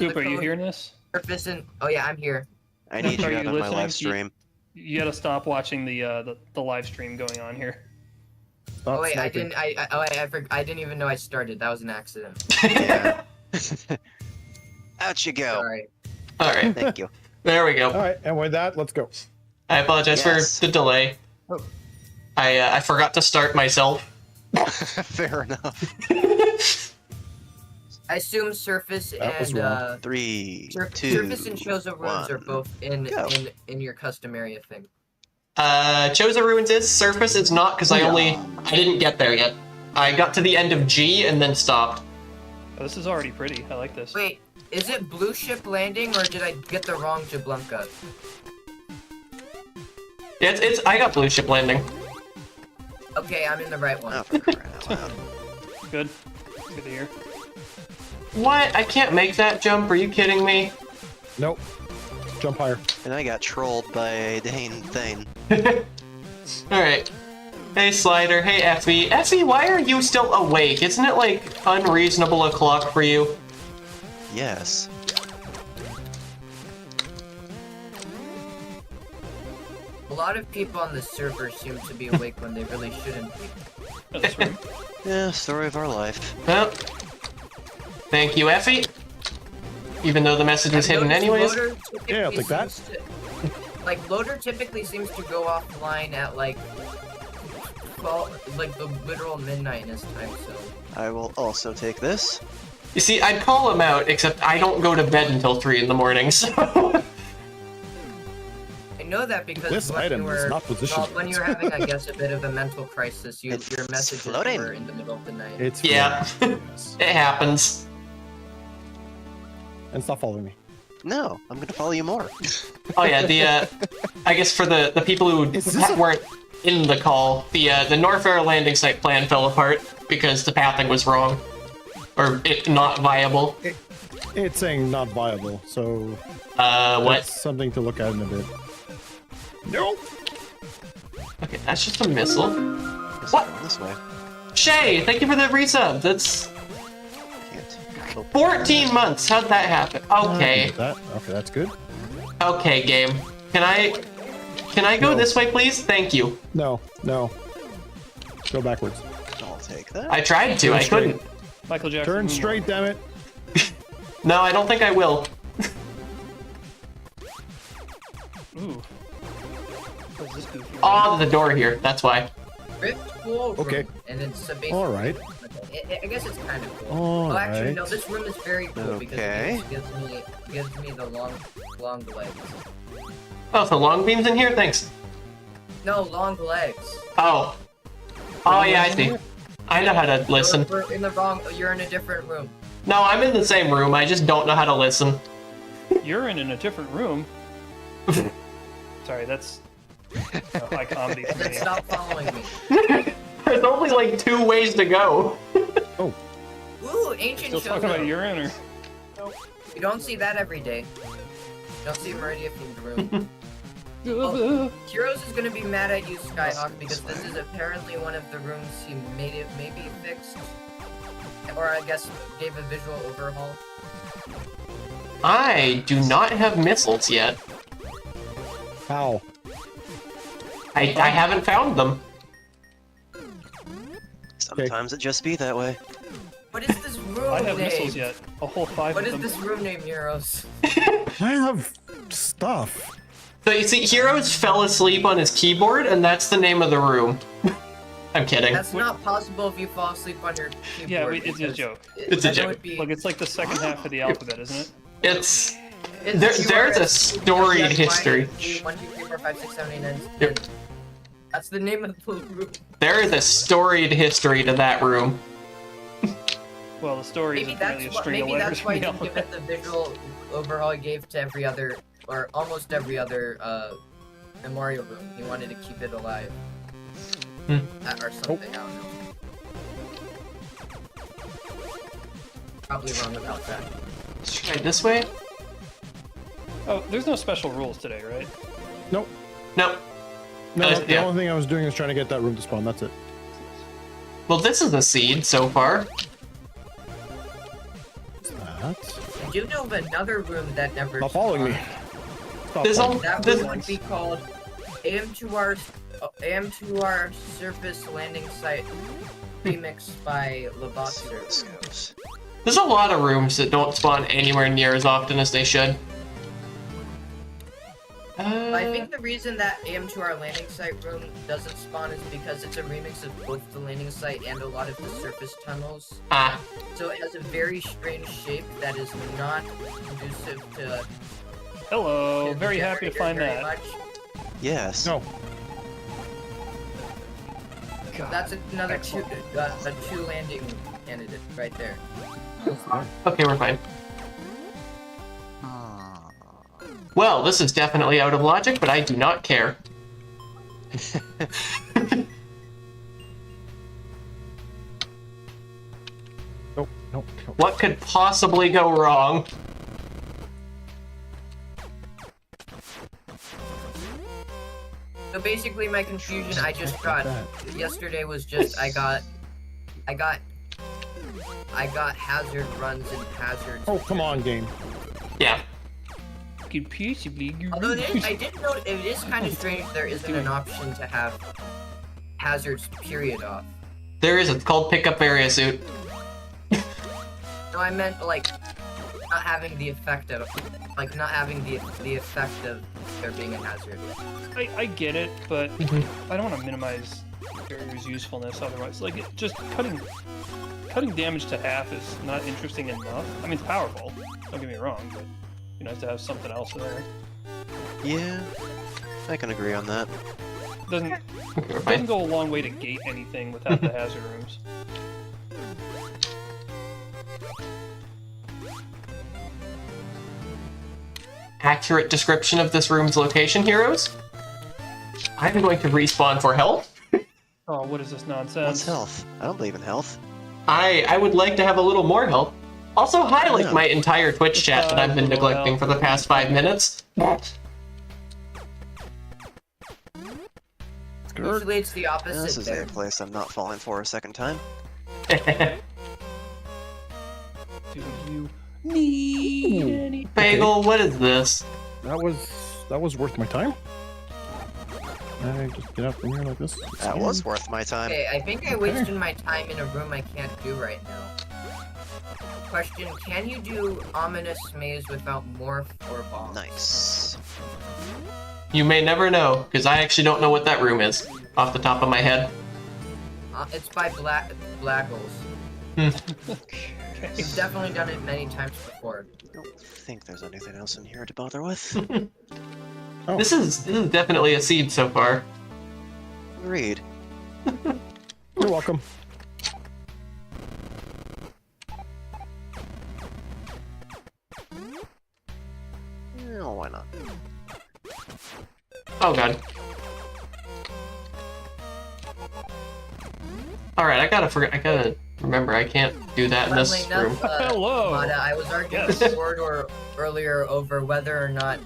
Goop, are you hearing this? Surface and oh yeah, I'm here. I need you Are out you on my listening? live stream. You gotta stop watching the live stream going on here. Oh wait, I didn't even know I started. That was an accident. Yeah. Out you go. Sorry. All right, Thank you. there we go. All right, and with that, let's go. I apologize Yes. for the delay. Oh. I forgot to start myself. Fair enough. I assume Surface That was and wrong. 3, 2, Surface and Chozo Ruins are 1. both in Go. your custom area thing. Chozo Ruins is, Surface it's not, because I didn't get there yet. I got to the end of G and then stopped. Oh, this is already pretty. I like this. Wait, is it Blue Ship Landing or did I get the wrong Jablonka? Yeah, I got Blue Ship Landing. Okay, I'm in the right one. Oh, for crying out loud. Good. Good to hear. What? I can't make that jump, are you kidding me? Nope. Jump higher. And I got trolled by Dane Thane. Alright. Hey Slider, hey Effie. Effie, why are you still awake? Isn't it like unreasonable o'clock for you? Yes. A lot of people on the server seem to be awake when they really shouldn't be. That's right. Yeah, story of our life. Well, thank you, Effie. Even though the message was hidden anyways. Yeah, I'll take that. Loader typically seems to go offline at like the literal midnightness time, so. I will also take this. You see, I'd call him out, except I don't go to bed until 3 in the morning, so... I know that because This when item you is were, not positioned. when you were having, I guess, a bit of a mental crisis, your It's messages floating. were in the middle of the night. It's Yeah. Yes. It happens. And stop following me. No, I'm gonna follow you more. Oh yeah, I guess for the people who Is this a- weren't in the call, the Norfair landing site plan fell apart because the pathing was wrong. Or it not viable. It's saying not viable, so What? that's something to look at in a bit. Nope. Okay, that's just a missile. What? What? This way. Shay, thank you for the resub. That's Can't. 14 months. How'd that happen? Okay. Okay, that's good. Okay, game. Can I go No. this way, please? Thank you. No. Go backwards. I'll take that. I tried to. I straight. couldn't. Michael Jackson. Turn moonwalk. straight, damn it. No, I don't think I will. Ooh. What's this goofy? Oh, the door here. That's why. Rift Pool room, Okay. and it's a basic. All right. I guess it's kind of cool. All Well, actually, no. right. This room is very cool because Okay. it gives me the long legs. Oh, so long beams in here? Thanks. No, long legs. Oh. Oh, yeah, I see. I know how to listen. We're in the wrong. You're in a different room. No, I'm in the same room. I just don't know how to listen. You're in a different room. Sorry, that's high comedy for Then me. stop following me. There's only like 2 ways to go. Oh, Ooh, ancient Still talking about Shogun. urine or? You don't see that every day. You don't see Meridia from the room. Oh, Heroes is gonna be mad at you, Skyhawk, because this is apparently one of the rooms he maybe fixed, or I guess gave a visual overhaul. I do not have missiles yet. how? I haven't found them. Sometimes it just be that way. What is this room I have name? missiles yet. A whole 5 What of is them. this room name, Heroes? I have stuff. So you see, Heroes fell asleep on his keyboard, and that's the name of the room. I'm kidding. That's not possible if you fall asleep on your keyboard. Yeah, it's a because joke. It's a that joke. would be- Look, it's like the second half of the alphabet, isn't it? It's It's there's a QRS, storied history. 1, 2, 3, 4, 5, 6, 7, 8, 9, 10. Yep. That's the name of the room. There is a storied history to that room. Well, the story Maybe is really a that's why. string of Maybe letters that's why from you the give it alphabet. the visual overhaul he gave to every other, or almost every other, memorial room. He wanted to keep it alive, or something. I don't know. Probably wrong about that. Right, this way? Oh, there's no special rules today, right? Nope. No. No, the yeah. only thing I was doing is trying to get that room to spawn. That's it. Well, this is a seed so far. What's that? do know of another room that never Stop following me. spawned. Stop There's following all- me. That This- room would be called AM2R Surface Landing Site, remixed by See where Laboster. this goes. There's a lot of rooms that don't spawn anywhere near as often as they should. I think the reason that AM2R Landing Site room doesn't spawn is because it's a remix of both the landing site and a lot of the surface tunnels. So it has a very strange shape that is not conducive to. Hello, to the very happy to find generator that. very much. Yes. No. God. That's another Excellent. a two landing candidate right there. Okay, we're fine. Well, this is definitely out of logic, but I do not care. Nope. Nope. Nope. What could possibly go wrong? So basically, my confusion I just got yesterday was just I got hazard runs and hazards. Oh, come on, game. Yeah. Could possibly go Although wrong. I did note it is kind of strange there isn't an option to have hazards period off. There is. It's called pickup area suit. No, I meant like not having the effect of the effect of there being a hazard. I get it, but I don't want to minimize barrier's usefulness otherwise. Like, just cutting damage to half is not interesting enough. I mean, it's powerful, don't get me wrong, but it'd be nice to have something else there. Yeah, I can agree on that. Doesn't Okay, we're fine. go a long way to gate anything without the hazard rooms. Accurate description of this room's location, heroes. I'm going to respawn for health. Oh, what is this nonsense? What's health? I don't believe in health. I would like to have a little more health. Also, highlight Yeah. my entire Twitch chat that I've been Little neglecting for the past 5 minutes. Usually it's the Yeah, opposite this is there. a place I'm not falling for a second time. Do you need any? Bagel, what is this? That was worth my time. I just get out from here like this. That was worth my time. Okay, I think I wasted my time in a room I can't do right now. Question, can you do ominous maze without morph or bombs? Nice. You may never know, because I actually don't know what that room is, off the top of my head. It's by Blaggles. You've definitely done it many times before. I don't think there's anything else in here to bother with. Oh. This is definitely a seed so far. Agreed. You're welcome. Oh, why not? Oh god. Alright, I gotta remember, I can't do that in this Funnily room. enough, Hello. Mata, I was arguing Yes. with Ward earlier over whether or not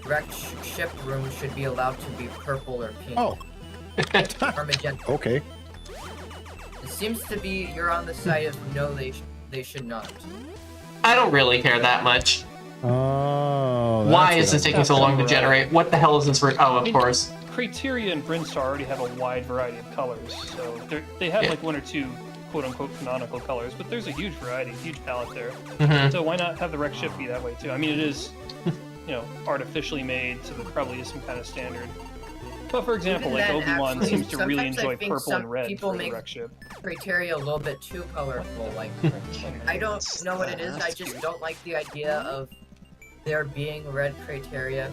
wrecked ship rooms should be allowed to be purple or pink. Oh, Or magenta. okay. It seems to be you're on the side of no, they should not. I don't really care that much. Oh. Why that's is what this taking so long to generate? What the hell is this for? Oh, of course. Criteria and Brinstar already have a wide variety of colors, so they have Yeah. like one or two quote-unquote canonical colors, but there's a huge variety, huge palette there. Mhm. So why not have the wreck ship be that way too? I mean, it is, artificially made, so there probably is some kind of standard. But for example, Even like then, Obi-Wan actually, seems to really sometimes I enjoy think purple some and red people for the make- wreck ship. Criteria a little bit too colorful. Like, I don't know what it is. I just don't like the idea of there being red criteria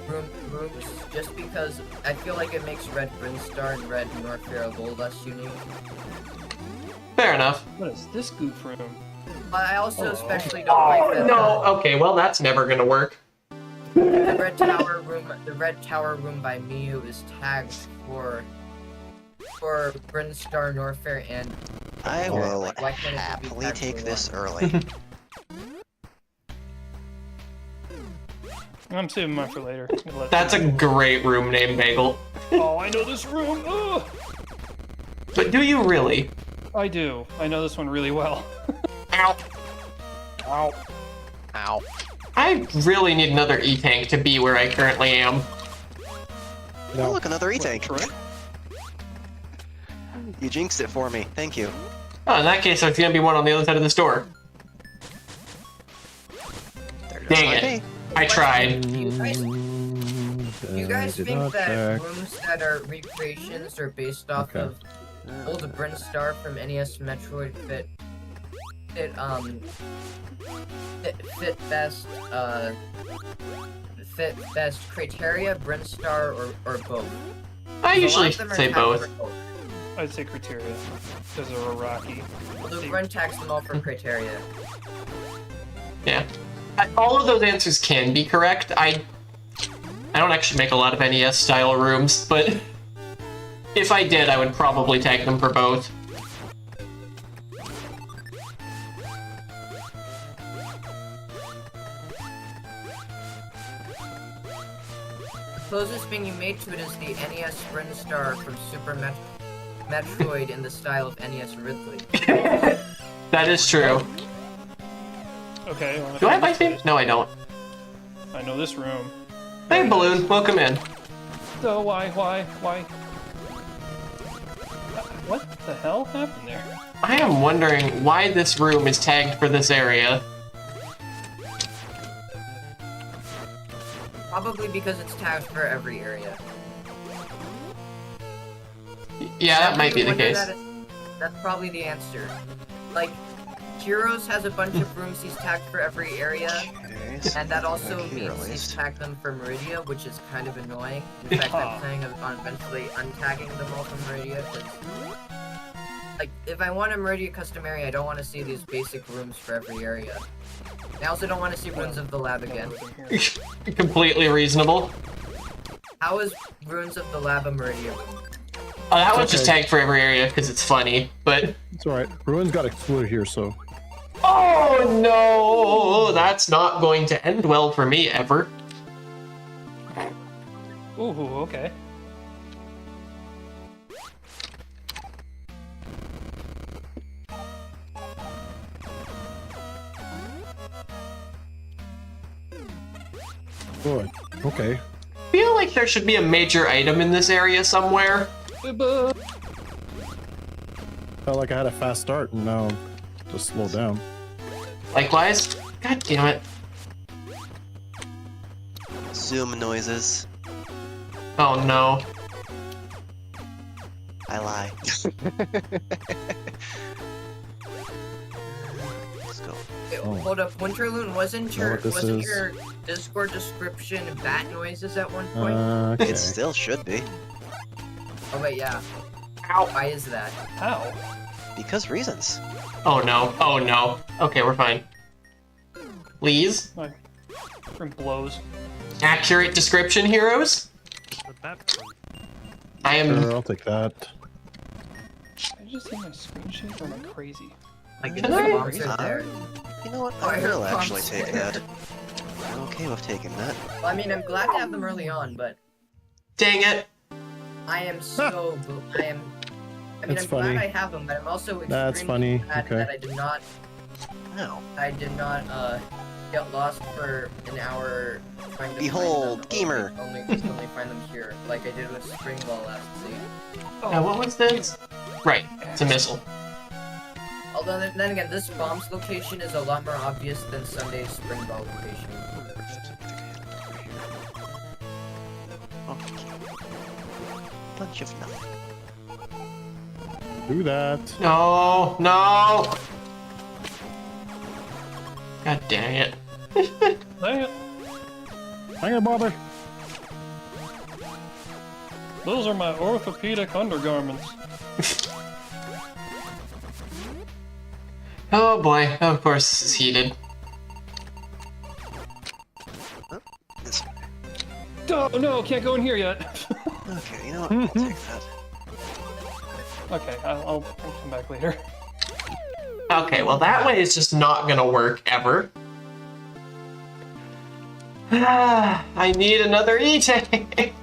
rooms, just because I feel like it makes red Brinstar and red Norfair a little less unique. Fair enough. What is this goof room? But I also Oh. especially don't like that No, okay, well that's never gonna work. the red tower room by Miu is tagged for Brinstar, Norfair, and I will like, why can't it be happily tagged take for this one? early. I'm saving mine for later. I'm gonna let That's a them- great room name, Bagel. Oh, I know this room. Ugh! But do you really? I do. I know this one really well. Ow. Ow. Ow. I really need another E-Tank to be where I currently am. Oh, No. look, another E-Tank. Right? You jinxed it for me. Thank you. Oh, in that case, there's gonna be one on the other side of the store. There goes Dang my it. pay. I tried. Do you guys I did think not that check. rooms that are recreations or based off Okay. of old Brinstar from NES Metroid fit best criteria, Brinstar or both? I A lot usually of them are say tagged both. for both. I'd say criteria because they're Iraqi. Although Brent tags them all for criteria. Yeah. All of those answers can be correct. I don't actually make a lot of NES style rooms, but if I did, I would probably tag them for both. The closest thing you made to it is the NES Brinstar from Metroid in the style of NES Ridley. That is true. Okay. Well, Do I have know ice this cream? No, I don't. place. I know this room. Hey, Balloon, welcome in. So why? What the hell happened there? I am wondering why this room is tagged for this area. Probably because it's tagged for every area. Yeah, that might be the Wonder case. That's probably the answer. Like, Heroes has a bunch of rooms he's tagged for every area, Okay, so and that also back here at means he's least. tagged them for Meridia, which is kind of annoying. In fact, I'm Huh. planning on eventually untagging them all from Meridia, because, like, if I want a Meridia custom area, I don't want to see these basic rooms for every area. I also don't want to see Ruins of the Lab again. Completely reasonable. How is Ruins of the Lab a Meridia room? That one's just Okay. tagged for every area because it's funny, but... It's alright. Ruins got excluded here, so. Oh no! That's not going to end well for me, ever. Ooh, okay. Good. Okay. I feel like there should be a major item in this area somewhere. Felt like I had a fast start and now just slow down. Likewise. God damn it. Zoom noises. Oh no. I lie. Let's go. Wait, Oh. hold up, Winterloon, wasn't Know what this is? your Discord description bat noises at one point? Okay. It still should be. Oh wait, yeah. Ow. Why is that? How? Because reasons. Oh no. Oh no. Okay, we're fine. Please. My room blows. Accurate description, heroes. I Sure, am... I'll take that. Did I just see my screen shake or am I crazy? Like, Can the I- bombs are Huh? there. You know what? Oh, I I heard will actually bombs take there. that. I'm okay with taking that. Well, I mean, I'm glad to have them early on, but Dang it. I am so... I mean, That's I'm funny. glad I have them, but I'm also That's extremely funny, glad okay. that I did not get lost for an hour trying to Behold, find them. gamer. Only find them here, like I did with Spring Ball last season. What was this? Right. It's a missile. Although then again, this bomb's location is a lot more obvious than Sunday's Spring Ball location. Okay. Bunch of nothing. Do that. No. No. God dang it. Dang it. Hang on, bother. Those are my orthopedic undergarments. Oh boy. Of course, this is heated. This. Oh no, can't go in here yet. Okay, you know what? I'll take that. Okay, I'll come back later. Okay, well that way is just not gonna work ever. I need another E-Tank.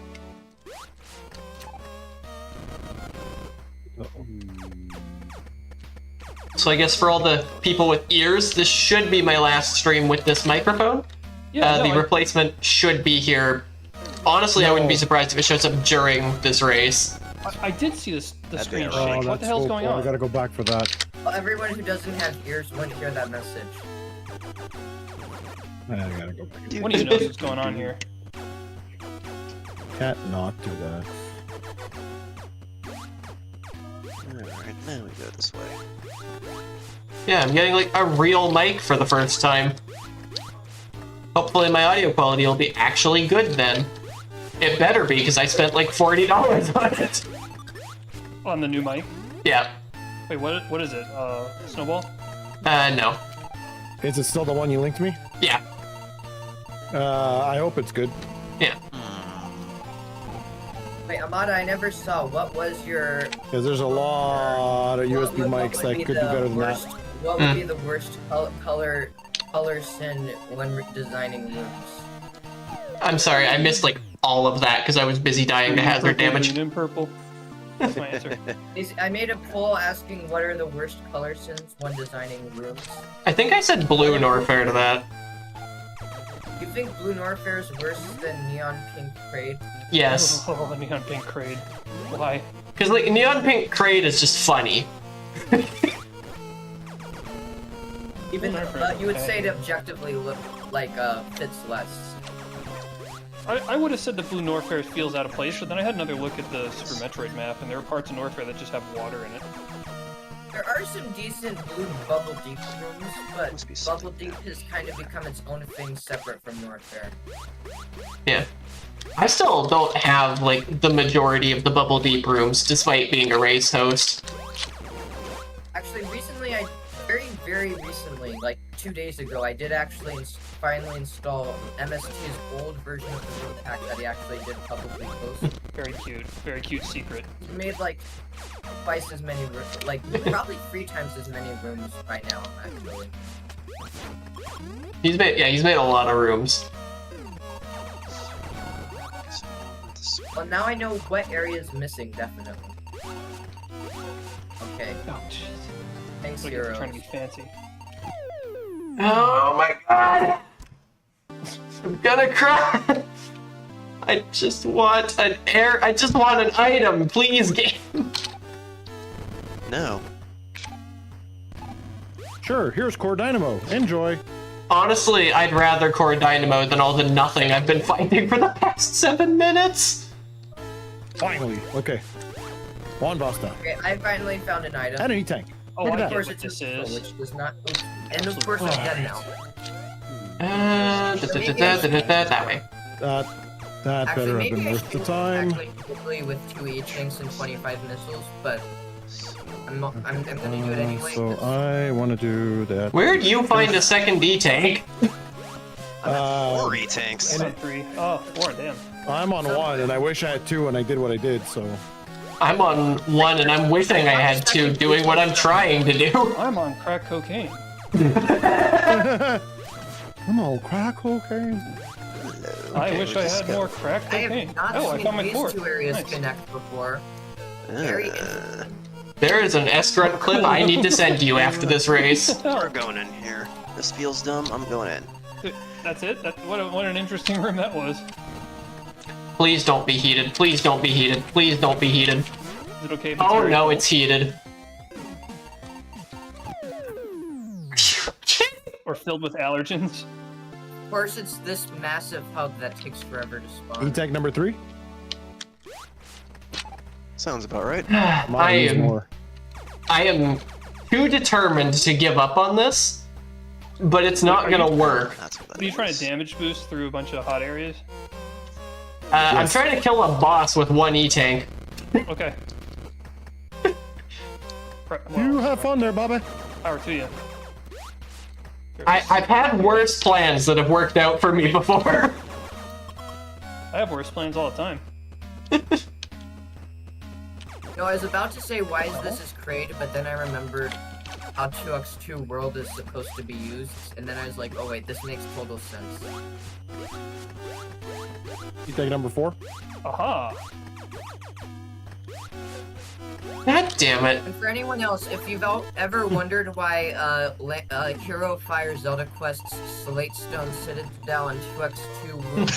So I guess for all the people with ears, this should be my last stream with this microphone. Yeah, The replacement should be here. Honestly, I wouldn't be surprised if it shows up during this race. I did see the That'd be screen alright. shake. What the hell's going on? I gotta go back for that. Well, everyone who doesn't have ears won't hear that message. I gotta go back. What do you know what's going on here? Can't not do that. Alright, now we go this way. Yeah, I'm getting like a real mic for the first time. Hopefully my audio quality will be actually good then. It better be, because I spent like $40 on it. On the new mic? Yeah. Wait, what is it? Snowball? No. Is it still the one you linked me? Yeah. I hope it's good. Yeah. Wait, Amada, I never saw. What was your... Because there's a lot of USB what mics would that be could do the better than worst, that. What would be the worst color sin when designing rooms? I'm sorry, I missed like all of that because I was busy dying to hazard damage. Green and purple. That's my answer. I made a poll asking what are the worst color sins when designing rooms. I think I said blue Norfair to that. You think blue Norfair is worse than neon pink Kraid? Yes. Oh, neon pink Kraid. Why? Because like neon pink Kraid is just funny. Even Blue Norfair is you would okay. say it objectively look like fits less. I would have said the blue Norfair feels out of place, but then I had another look at the Super Metroid map, and there are parts of Norfair that just have water in it. There are some decent blue Bubble Deep rooms, but Must be Bubble something Deep has kind of become its own thing separate from Norfair. Yeah. I still don't have like the majority of the Bubble Deep rooms, despite being a race host. Actually, recently, very recently, like 2 days ago, I did actually finally install MST's old version of the room pack that he actually did publicly post. Very cute secret. He made like twice as many rooms, like probably 3 times as many rooms right now, actually. He's made a lot of rooms. Well, now I know what area is missing, definitely. Okay, Oh, jeez. thanks, Look, you're Heroes. trying to be fancy. Oh my god! I'm gonna cry! I just want an item, please, game! No. Sure, here's Core Dynamo. Enjoy. Honestly, I'd rather Core Dynamo than all the nothing I've been finding for the past 7 minutes! Finally. Okay. One boss down. Okay, I finally found an item. Enemy tank. Oh, Look I at get that. Of course, what it's this useful, is. which does not. Oops. And of course, I'm dead now. That way. That better Actually, have maybe been I worth the should time. actually quickly with 2 E-tanks and 25 missiles, but I'm gonna do it anyway. So I want to do that. Where'd you find a second D-tank? Four E-tanks. I'm on 3. Oh, 4, damn. I'm on 1, and I wish I had 2, and I did what I did. So I'm on 1 and I'm wishing I had 2, doing what I'm trying to do. I'm on crack cocaine. I'm on crack cocaine. I Okay, wish we'll I just had go. more crack I cocaine. have not Oh, I seen found my these 4th. 2 areas Nice. connect before. Very interesting. There is an S-Grunt clip I need to send you after this race. We're going in here. This feels dumb. I'm going in. That's it? What an interesting room that was. Please don't be heated. Please don't be heated. Please don't be heated. Is it okay if it's Oh very no, cold? it's heated. Or filled with allergens? Of course, it's this massive hub that takes forever to spawn. E-tank number 3. Sounds about right. Might use more. I am too determined to give up on this, but it's not gonna work. That's what that Are you trying is. to damage boost through a bunch of hot areas? I'm trying to kill a boss with 1 E-tank. Okay. You have fun there, Bobby. Power to you. I've had worse plans that have worked out for me before. I have worse plans all the time. No, I was about to say why is this is created, but then I remembered how 2x2 world is supposed to be used, and then I was like, oh wait, this makes total sense. E-tank number 4. Aha! God damn it. And for anyone else, if you've ever wondered why Hero Fire Zelda Quest's Slate Stone Citadel and 2x2 room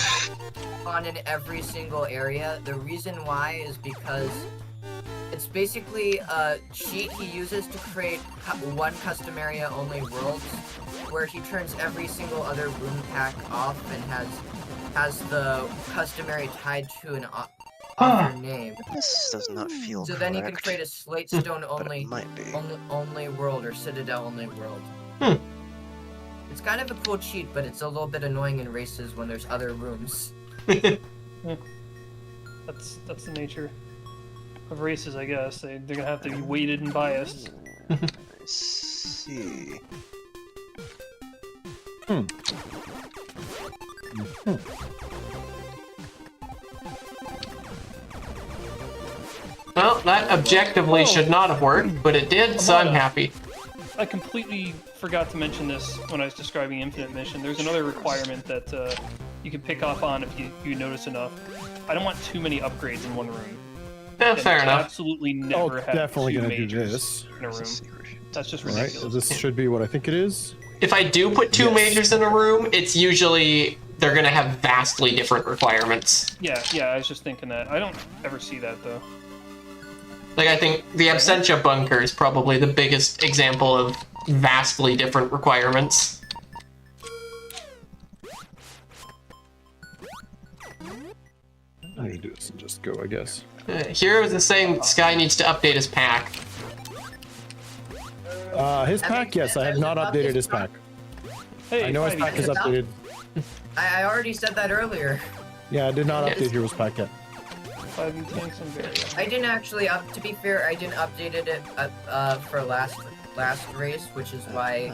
spawn in every single area, the reason why is because it's basically a cheat he uses to create one custom area only worlds, where he turns every single other room pack off and has the customary tied to an author name. This does not feel So correct. then you can create a slate stone but only it might be. only world or citadel only world. It's kind of a cool cheat, but it's a little bit annoying in races when there's other rooms. That's the nature of races, I guess. They're gonna have to be weighted and biased. Let's see. Well, that objectively should not have worked, but it did, so I'm happy. I completely forgot to mention this when I was describing Infinite Mission. There's another requirement that you can pick up on if you notice enough. I don't want too many upgrades in one room. Yeah, And fair enough. Absolutely Oh, never have definitely two gonna do majors this. in a room. That's just All right, ridiculous. so this should be what I think it is. If I do put two Yes. majors in a room, it's usually they're gonna have vastly different requirements. Yeah, I was just thinking that. I don't ever see that though. Like, I think the Absentia bunker is probably the biggest example of vastly different requirements. I need to do this and just go, I guess. Heroes is saying Sky needs to update his pack. His pack, yes, I have not updated his pack. Hey, I know his Ivy, pack is it's updated. I already said that earlier. Yeah, I did not Yes. update Hero's pack yet. 5 and tanks and berries. I didn't actually to be fair, I didn't updated it for last race, which is why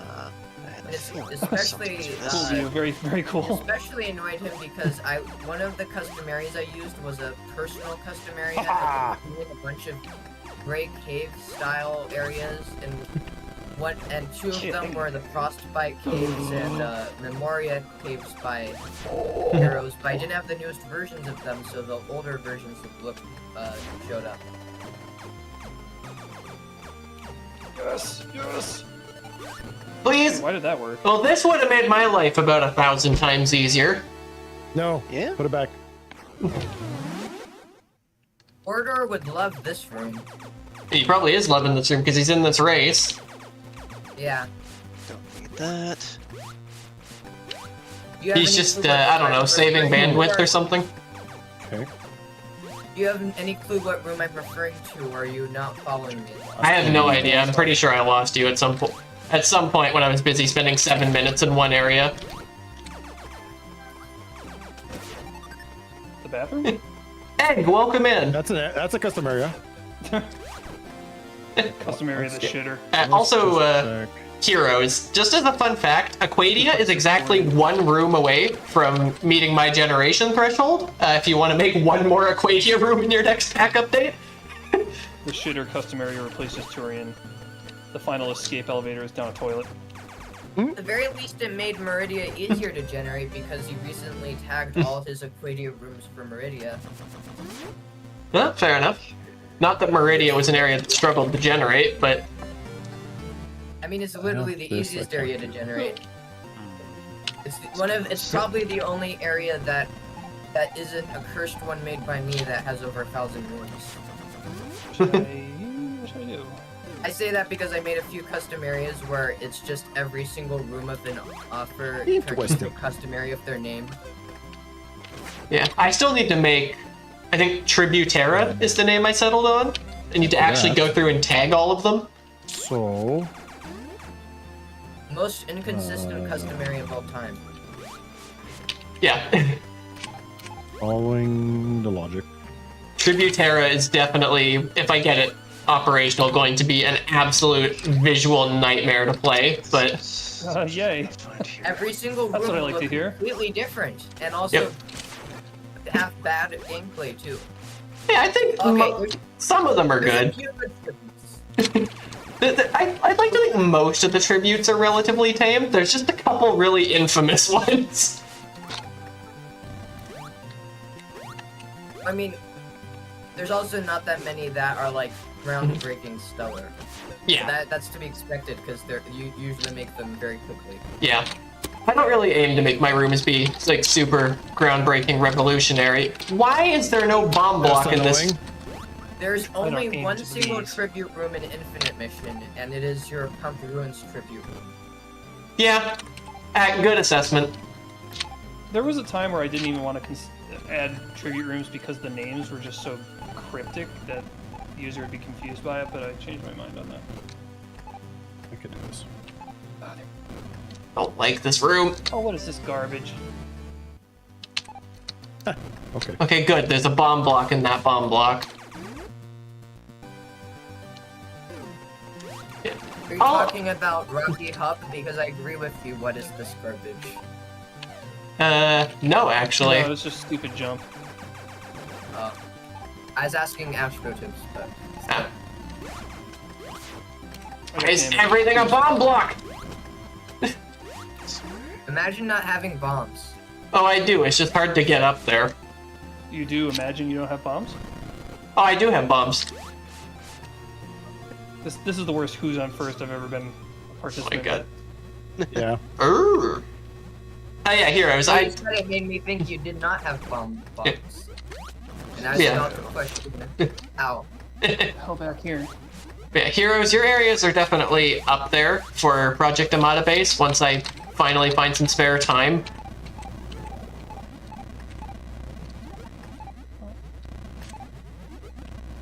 it's especially Cool view, very, very cool. especially annoyed him because one of the custom areas I used was a personal custom area Ha-ha! with a bunch of gray cave style areas, and two of them were the Frostbite caves and Memoria caves by Heroes, but I didn't have the newest versions of them, so the older versions showed up. Yes. Please! Why did that work? Well, this would have made my life about 1,000 times easier. No, Yeah? put it back. Ordor would love this room. He probably is loving this room because he's in this race. Yeah. Don't need that. Do you have He's any just, clue what I don't room know, I'm saving referring to, bandwidth or something. Okay. Do you have any clue what room I'm referring to, or are you not following me? I have no idea. I'm pretty sure I lost you at some point. At some point when I was busy spending 7 minutes in one area. The bathroom? Egg, welcome in. That's a custom area. Custom area, the shitter. Also, Check. Heroes, just as a fun fact, Aquadia is exactly one room away from meeting my generation threshold. If you want to make one more Aquadia room in your next pack update. The shitter custom area replaces Turian. The final escape elevator is down a toilet. At the very least, it made Meridia easier to generate because he recently tagged all of his Aquadia rooms for Meridia. Well, fair enough. Not that Meridia was an area that struggled to generate, but I mean, it's literally the this easiest I area to generate. It's probably the only area that isn't a cursed one made by me that has over 1,000 rooms. What should I do? I say that because I made a few custom areas where it's just every single room of an offer turns into a Interesting. custom area of their name. yeah. I still need to make, I think Tributera is the name I settled on. I need to actually Yeah. go through and tag all of them. So, Most inconsistent custom area of all time. Yeah. following the logic. Tributera is definitely, if I get it operational, going to be an absolute visual nightmare to play, but Yay. Find here. Every single room That's what I like to looks hear. completely different, and also have bad gameplay too. yeah, I think Okay, some of them are there's a good. few good tributes. I'd like to think most of the tributes are relatively tame. There's just a couple really infamous ones. I mean, there's also not that many that are like groundbreaking stellar. Yeah. That's to be expected because you usually make them very quickly. Yeah. I don't really aim to make my rooms be like super groundbreaking, revolutionary. Why is there no bomb block in this? There's only aim one to single please. tribute room in Infinite Mission, and it is your Pumped Ruins tribute room. Yeah. Good assessment. There was a time where I didn't even want to add tribute rooms because the names were just so cryptic that the user would be confused by it, but I changed my mind on that. I could do this. Don't like this room. Oh, what is this garbage? Okay. Okay, good. There's a bomb block in that bomb block. Are you Oh. talking about Rocky Hub? Because I agree with you. What is this garbage? No, actually. No, it's just stupid jump. I was asking Astro Tips, but Ah. I got Is damaged. everything a bomb block? imagine not having bombs. Oh, I do. It's just hard to get up there. You do imagine you don't have bombs? Oh, I do have bombs. This is the worst Who's on First I've ever been a Oh my participant god. Yeah. Oh yeah, heroes. You said it made me think you did not have bombs. And I Yeah. saw the question. Ow. Hell back here. Yeah, heroes, your areas are definitely up there for Project Amada Base once I finally find some spare time.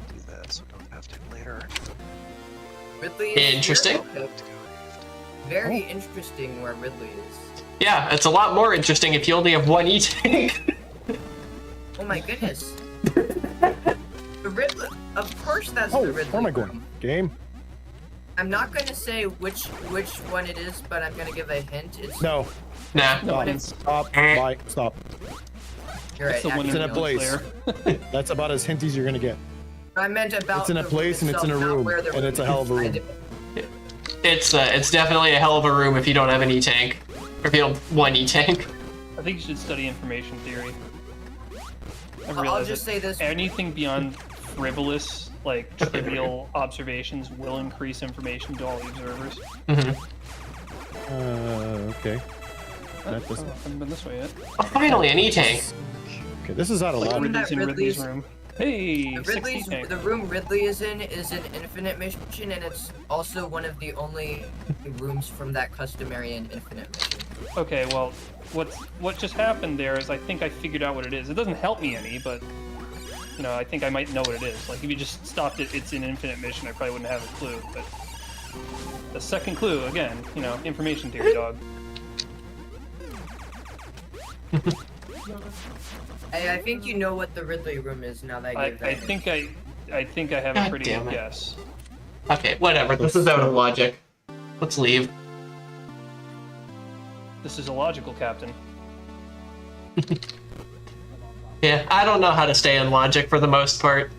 Do that so I don't have to later. Ridley is Interesting. here? Okay. Very interesting where Ridley is. Yeah, it's a lot more interesting if you only have one E-tank. Oh my goodness. The Ridley. Of course, that's Oh, the Ridley. where am I going? room. Game? I'm not going to say which one it is, but I'm going to give a hint. It's No. Nah. Stop. it's- Stop. Bye. Stop. You're That's right. the one It's in a ambulance place. there. That's about as hinty as you're gonna get. I meant about It's in a the place room and it's in a itself, not room, where the and it's a hell of a is. room. It's definitely a hell of a room if you don't have an E-tank. Or if you don't have one E-tank. I think you should study information theory. I I'll realize just that say this. anything beyond frivolous, like trivial observations will increase information to all the observers. Okay. That Oh, doesn't. I haven't been this way yet. Oh, finally, an E-tank. Okay, this is out of Like line. Ridley's in Ridley's Ridley's- room. Hey, The 60 tank. the room Ridley is in is an Infinite Mission, and it's also one of the only rooms from that customary and Infinite Mission. Okay, well, what just happened there is I think I figured out what it is. It doesn't help me any, but you know, I think I might know what it is. Like if you just stopped it, it's an Infinite Mission, I probably wouldn't have a clue. But the second clue, again, you know, information theory, dog. I think you know what the Ridley room is now that I gave that. I hint. think I have a God pretty damn good it. guess. Okay, whatever. This is out of logic. Let's leave. This is illogical, Captain. Yeah, I don't know how to stay in logic for the most part.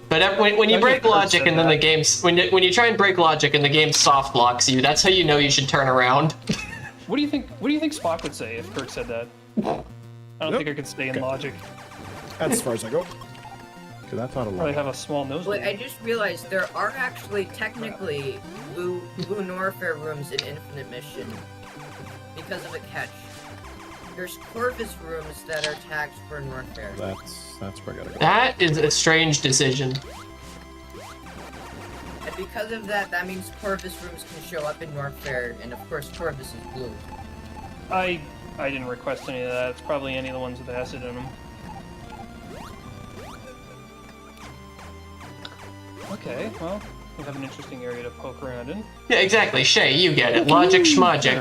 But when you I break think Kurt logic said and then the that. game's when you try and break logic and the game soft blocks you, that's how you know you should turn around. What do you think? What do you think Spock would say if Kirk said that? I don't Nope. think I could stay in Okay. logic. That's as far as I go. Okay, that's out of Probably line. have a small nose. Wait, I just realized there are actually technically blue Norfair rooms in Infinite Mission because of a catch. There's Corvus rooms that are tagged for Norfair. That's where I gotta go. That is a strange decision. And because of that, that means Corvus rooms can show up in Norfair, and of course Corvus is blue. I didn't request any of that. It's probably any of the ones with acid in them. Okay, well, we have an interesting area to poke around in. Yeah, exactly. Shay, you get it. Logic schmogic.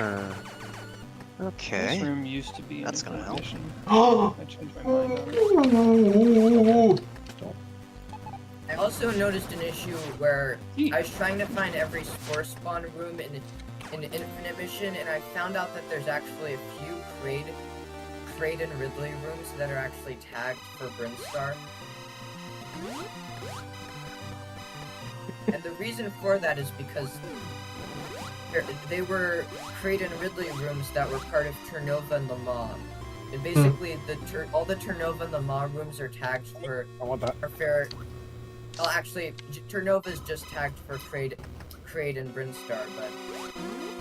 Okay. This room used to be an That's gonna Infinite help. Mission. Oh. I changed my mind on it. I also noticed an issue where I was trying to find every Spore Spawn room in Infinite Mission, and I found out that there's actually a few Kraid and Ridley rooms that are actually tagged for Brinstar. And the reason for that is because they were Kraid and Ridley rooms that were part of Ternova and Lamar. And basically, all the Turnova and the Maw rooms are tagged for I want that. fair. Well, actually, Turnova is just tagged for Kraid and Brinstar, but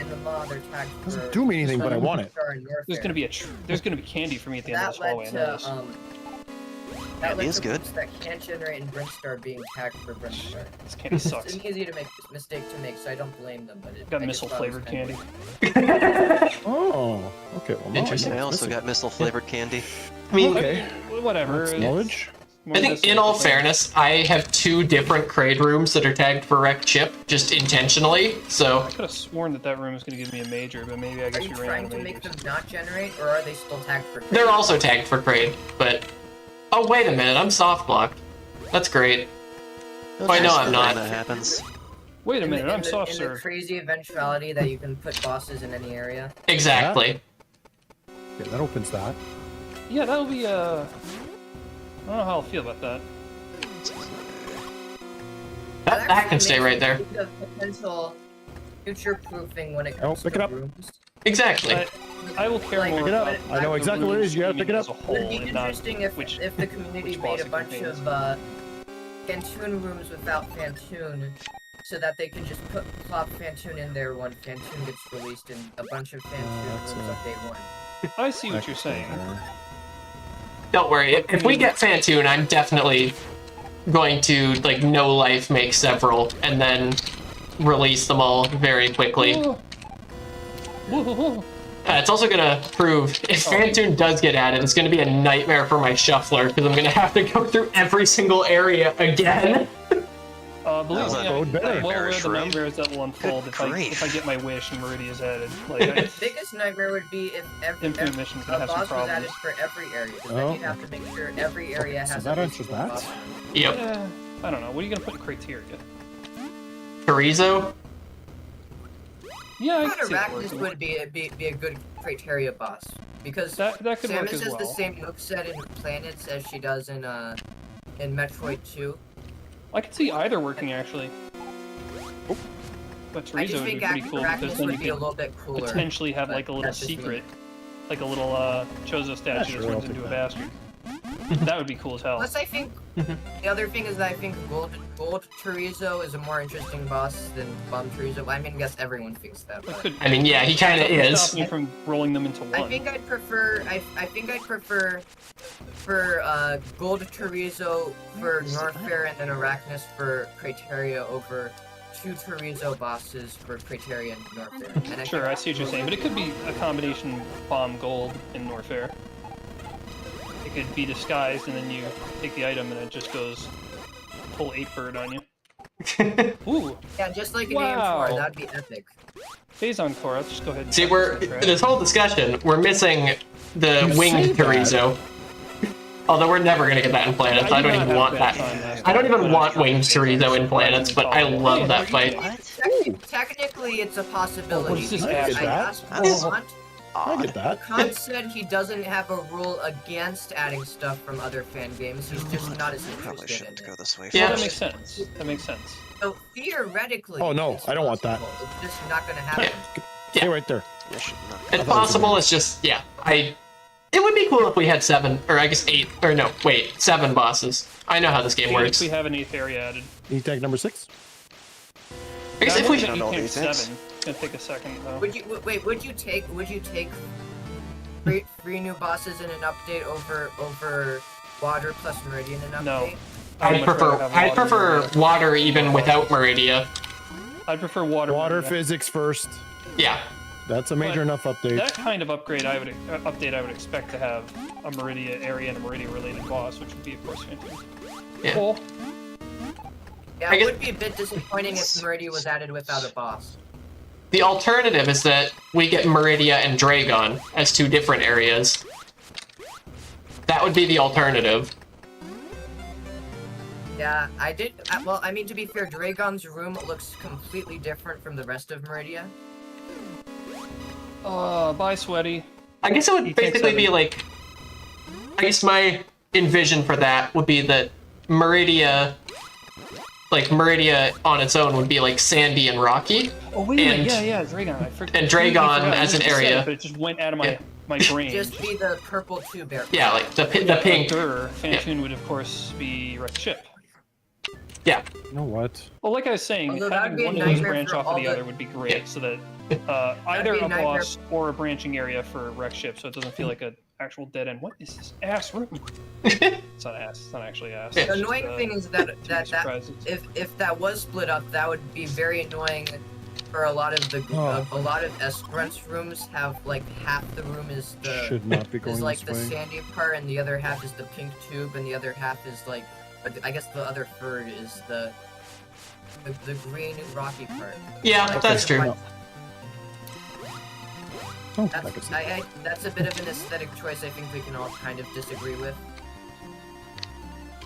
in the Maw they're tagged for. Doesn't do me anything, but I want it. Brinstar and There's Norfair. gonna be there's gonna be candy for me at the end of That this hallway. led I know to this. that Candy led is to good. rooms that can't generate in Brinstar being tagged for Brinstar. This candy It's sucks. an easy to make mistake to make, so I don't blame them. But Got I just missile thought it was flavored kinda candy. Oh, okay. Well, now Interesting. know I it's also missing. got missile flavored candy. I mean, Okay. Whatever. That's knowledge. I think in all fairness, I have 2 different Kraid rooms that are tagged for wrecked chip, just intentionally, so... I could have sworn that room was gonna give me a major, but maybe I Are guess you we ran out trying of to make majors. them not generate, or are they still tagged for? They're also tagged for Kraid, but... Oh, wait a minute, I'm soft blocked. That's great. Oh, I know I'm not. That happens. Wait a In the- minute, I'm soft in the serve. crazy eventuality that you can put bosses in any area. Exactly. Okay, that opens that. Yeah, that'll be I don't know how I'll feel about that. That actually can stay makes right me there. think of potential future-proofing when it Oh, comes pick to it up. rooms. Exactly. But I will care Like, more Pick it up. about I know the exactly what it is. You gotta rooms pick it as up. a whole, It'd be and not interesting if which the community which made boss a it bunch contains. of Fantoon rooms without Fantoon, so that they can just plop Fantoon in there when Fantoon gets released, and a bunch of Fantoon that's rooms a- on day 1. I see what you're saying. Don't worry, if we get Fantoon, I'm definitely going to, like, no life make several, and then release them all very quickly. Whoa. It's also gonna prove, if Fantoon does get added, it's gonna be a nightmare for my shuffler, because I'm gonna have to go through every single area again. Believe That was me, a I'm well aware of nightmarish the room. nightmares that will unfold Good if I grief. get my wish and Meridia's added. Like, I, Biggest nightmare would be if Infinite Mission's gonna a have some boss was added problems. for every area, because Oh. then you'd have to make sure every area so has that at least answers one that. boss. Yep. I don't know. What are you gonna put in criteria? Chorizo? Yeah, I But can see that Arachnus working. would be a good criteria boss, because That could work Samus as has the well. same moveset in Planets as she does in Metroid 2. I could see either working actually. But I Chorizo just would be think pretty cool because Arachnus then would you be a could little bit cooler. potentially have but like a little that's just me. secret, like a little Chozo statue sure, that I'll turns into take a that. bastard. That would be cool as hell. Plus, I think the other thing is that I think Gold Chorizo is a more interesting boss than Bomb Chorizo. Well, I mean, I guess everyone thinks that. That But could I mean, yeah, he kinda is. stop me from rolling them into I one. think I'd prefer. I think I'd prefer for Gold Chorizo for Norfair and then Arachnus for Criteria over 2 Chorizo bosses for Criteria and Norfair. And Sure, I see what you're saying, but it could be a combination Bomb Gold and Norfair. It could be disguised, and then you take the item, and it just goes full 8-bird on you. Ooh, Yeah, just like an Wow. AM4, that'd be epic. Phazon Core, I'll just go ahead and See, chuck we're this in the trash. this whole discussion, we're missing the You winged say that. Chorizo. Although we're never gonna get that in Planets. I did don't not even have want a bad that. time last I don't time even when want was winged trying to Chorizo in Phazon Planets, but I love that fight. Technically, it's a possibility. What is this because ass I rat? asked That's Kant. I get that. Kant said he doesn't have a rule against adding stuff from other fan games. He's just not as Probably interested shouldn't in go it. this way. Yeah. Well, that first. makes sense. That makes sense. So theoretically, Oh, no, it's I don't want that. possible. It's just not gonna happen. Stay right there. Yeah, should not. It's possible, it's just, yeah, it would be cool if we had 7, or I guess 8, or no, wait, 7 bosses. I know how this game Even works. if we have an 8th area added. E-tag number 6. I guess Yeah, if I'm we, looking at Found all E-Tank these things. 7. It's gonna take a second though. Would you take three new bosses in an update over Water plus Meridian in an No. update? I'd much rather have I'd prefer Meridia. water even without Meridia. I'd prefer water. Water Meridia. physics first. Yeah. That's a major enough update. That kind of upgrade I would expect to have a Meridia area and a Meridia related boss, which would be of course Fantoon. Yeah. Cool. Yeah, I it guess- would be a bit disappointing if Meridia was added without a boss. The alternative is that we get Meridia and Dragon as 2 different areas. That would be the alternative. Yeah, I did. Well, I mean, to be fair, Dragon's room looks completely different from the rest of Meridia. Bye, Sweaty. I guess it would He takes basically be 7. like, I guess my envision for that would be that Meridia, like Meridia on its own would be like sandy and rocky. Oh wait a minute, And- yeah, Dragon. I forgot. and Dragon I as was an just gonna say area. it, but it just went out of my my brain. Just be the purple tube area. Yeah, like the pink. Fantoon would of course be Wrecked Ship. Yeah. You know what? Well, like I was saying, Although that'd having be a one of those nightmare branch for off of all the the- other would be great, Yeah. so that either be a a nightmare. boss or a branching area for Wrecked Ship, so it doesn't feel like an actual dead end. What is this ass room? It's not ass. It's not actually ass. Yeah. It's The just, annoying thing is that too many that surprises. if that was split up, that would be very annoying. For a lot of the a lot of Esperance rooms have like half the room is the Should not be going is like this the way. sandy part, and the other half is the pink tube, and the other half is like, I guess the other third is the green rocky part. Yeah, Like, that's true. Oh, That's, I can see. that's a bit of an aesthetic choice I think we can all kind of disagree with.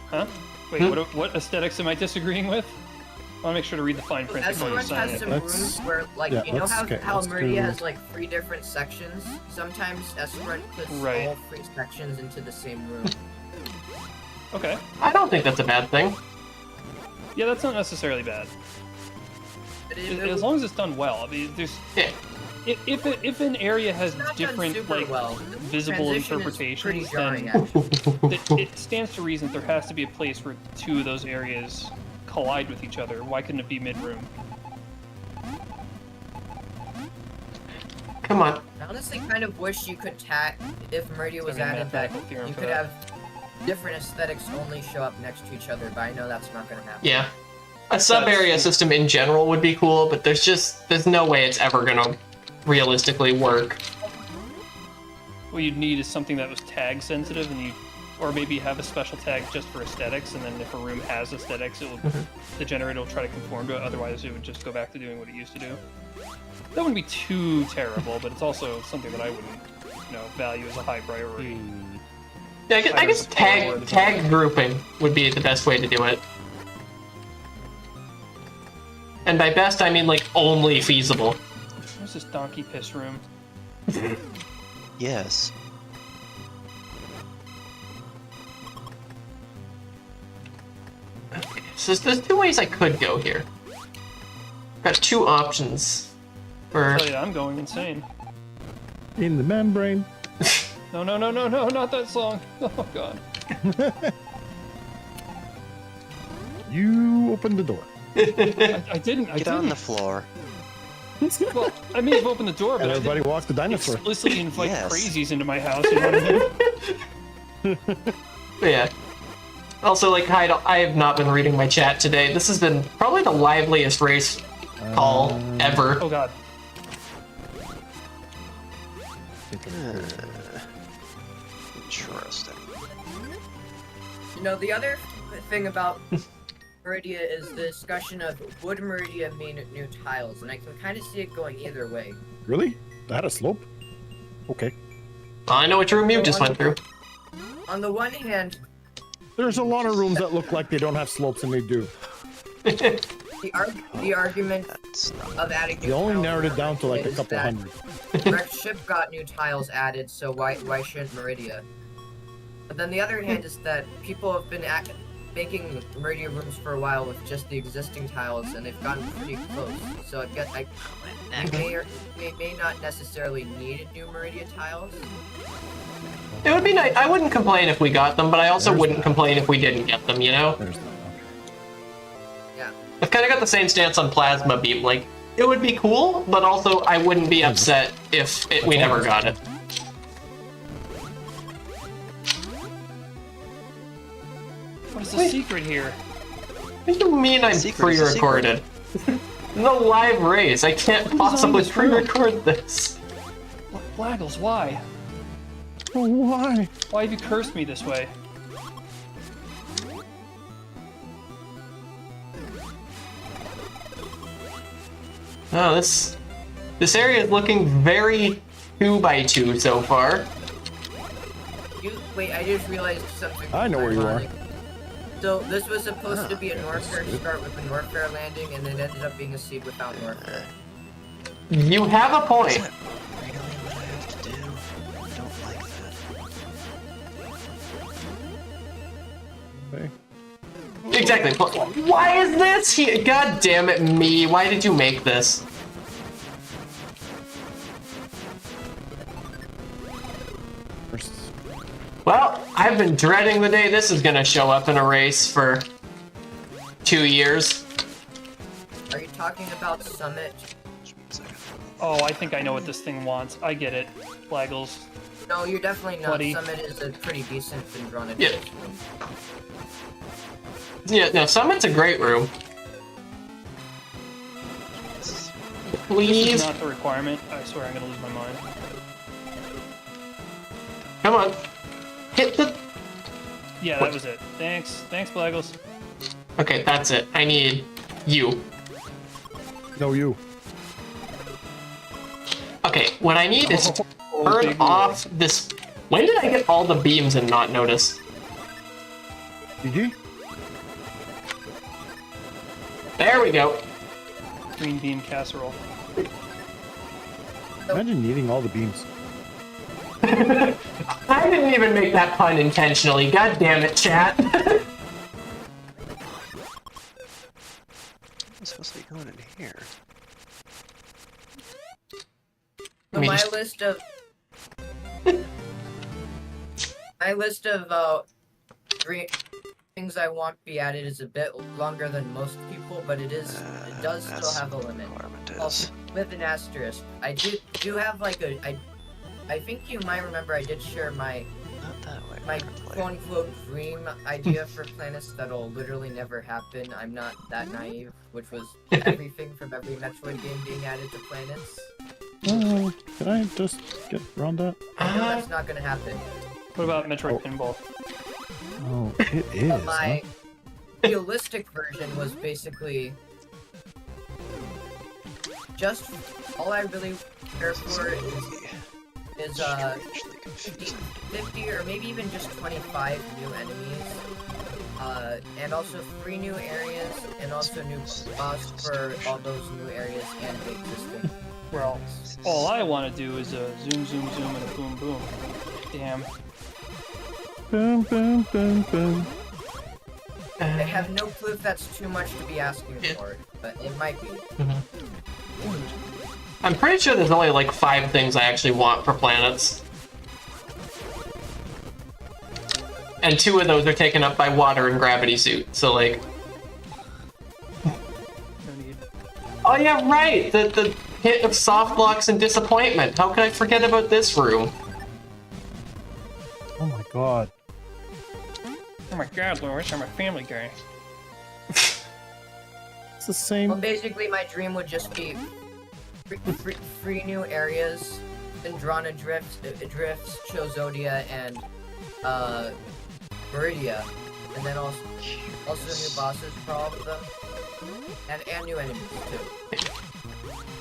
Huh? Wait, what aesthetics am I disagreeing with? I want to make sure to read the fine print before you Esperance sign has it. some Let's- rooms where, like, yeah, you know let's- how okay, let's Meridia do- has like 3 different sections? Sometimes Esperance puts Right. all 3 sections into the same room. Okay. I don't think that's a bad thing. Yeah, that's not necessarily bad. But As long as it's done well. I mean, there's Yeah. if an area has not done different super like well. visible Transition is pretty interpretations, jarring, then actually. it stands to reason there has to be a place where 2 of those areas collide with each other. Why couldn't it be mid-room? Come on. I honestly kind of wish you could tag, if Meridia was I mean, added, that mathematical theorem you for could that. have different aesthetics only show up next to each other, but I know that's not gonna happen. Yeah. A sub-area system in general would be cool, but there's no way it's ever gonna realistically work. What you'd need is something that was tag sensitive, and or maybe have a special tag just for aesthetics, and then if a room has aesthetics, it will the generator will try to conform to it. Otherwise, it would just go back to doing what it used to do. That wouldn't be too terrible, but it's also something that I wouldn't, value as a high priority. Yeah, I guess tag grouping would be the best way to do it. And by best, I mean like only feasible. What's this donkey piss room? Yes. So there's 2 ways I could go here. Got 2 options. For Tell you, I'm going insane. In the membrane. No, not that song. Oh god. You opened the door. I didn't. Get on the floor. Well, I may have opened the door, but And I everybody didn't walked the dinosaur. explicitly invite Yes. crazies into my house. You know what I mean? But yeah. Also, like, I have not been reading my chat today. This has been probably the liveliest race call ever. Oh god. Interesting. You know, the other thing about Meridia is the discussion of would Meridia mean new tiles, and I can kind of see it going either way. Really? That a slope? Okay. I know which room you just went through. On the one hand, There's a lot of rooms that look like they don't have slopes, and they do. the argument That's not. of adding new You only tiles narrowed it down to like a is couple that hundred. Wrecked Ship got new tiles added, so why shouldn't Meridia? But then the other hand is that people have been making Meridia rooms for a while with just the existing tiles, and they've gotten pretty close. So I guess I may not necessarily need new Meridia tiles. It would be nice. I wouldn't complain if we got them, but I also There's wouldn't that. complain if we didn't get them, you know? There's that. Yeah. I've kind of got the same stance on Plasma Beam. Like, it would be cool, but also I wouldn't be upset if we never got it. What is the secret here? What do you mean I'm Secret is a pre-recorded? No live race. I can't on possibly this room? pre-record this. Blaggles, why? Oh, why? Why have you cursed me this way? Oh, this area is looking very 2x2 so far. Wait, I just realized something. I know where you are. ironic. So this was supposed to be a Norfair start with a Norfair landing, and it ended up being a seed without Norfair. You have a point. Is that really what I have to do? I don't like that. Okay. Exactly. Why is this here? God damn it, me. Why did you make this? first. Well, I've been dreading the day this is gonna show up in a race for 2 years. Are you talking about Summit? Oh, I think I know what this thing wants. I get it. Flaggles. No, you're definitely not. Buddy. Summit is a pretty decent Vendrona Yeah. Drift room. Yeah, no, Summit's a great room. This Please, is not the requirement. I swear I'm gonna lose my mind. come on. Hit the... Yeah, that was it. Thanks. Thanks, Flaggles. Okay, that's it. I need you. No, you. Okay, what I need is to Oh, turn big off this... When did I get all the beams and not notice? GG. There we go. Green bean casserole. Imagine needing all the beams. I didn't even make that pun intentionally. God damn it, chat. I'm supposed to be going in here. So Me my just- list of three things I want to be added is a bit longer than most people, but it does still That's have a what the limit. requirement is. Also, with an asterisk, I do have like I think you might remember I did share my Not that way. my different way. quote-unquote dream idea for planets that'll literally never happen. I'm not that naive, which was everything from every Metroid game being added to planets. Oh, can I just get around that? I know that's not gonna happen. What about Metroid Pinball? Oh, it is. But my huh? realistic version was basically just all I really care for is Strangely confusing. 50 or maybe even just 25 new enemies, and also 3 new areas, and also new boss for all those new areas and the existing. Well, all I want to do is a zoom, zoom, zoom, and a boom, boom. Damn. Boom, boom, boom, boom. I have no clue if that's too much to be asking for, but it might be. I'm pretty sure there's only like 5 things I actually want for planets. And 2 of those are taken up by water and gravity suit, so like... No need. Oh yeah, right! The hit of soft blocks and disappointment. How could I forget about this room? Oh my god. Oh my god, Lewis, I'm a family guy. It's the same. Well, basically, my dream would just be 3 new areas: Vendrona Drifts, Chozodia, and Meridia, and then also new bosses for all of them, and new enemies too.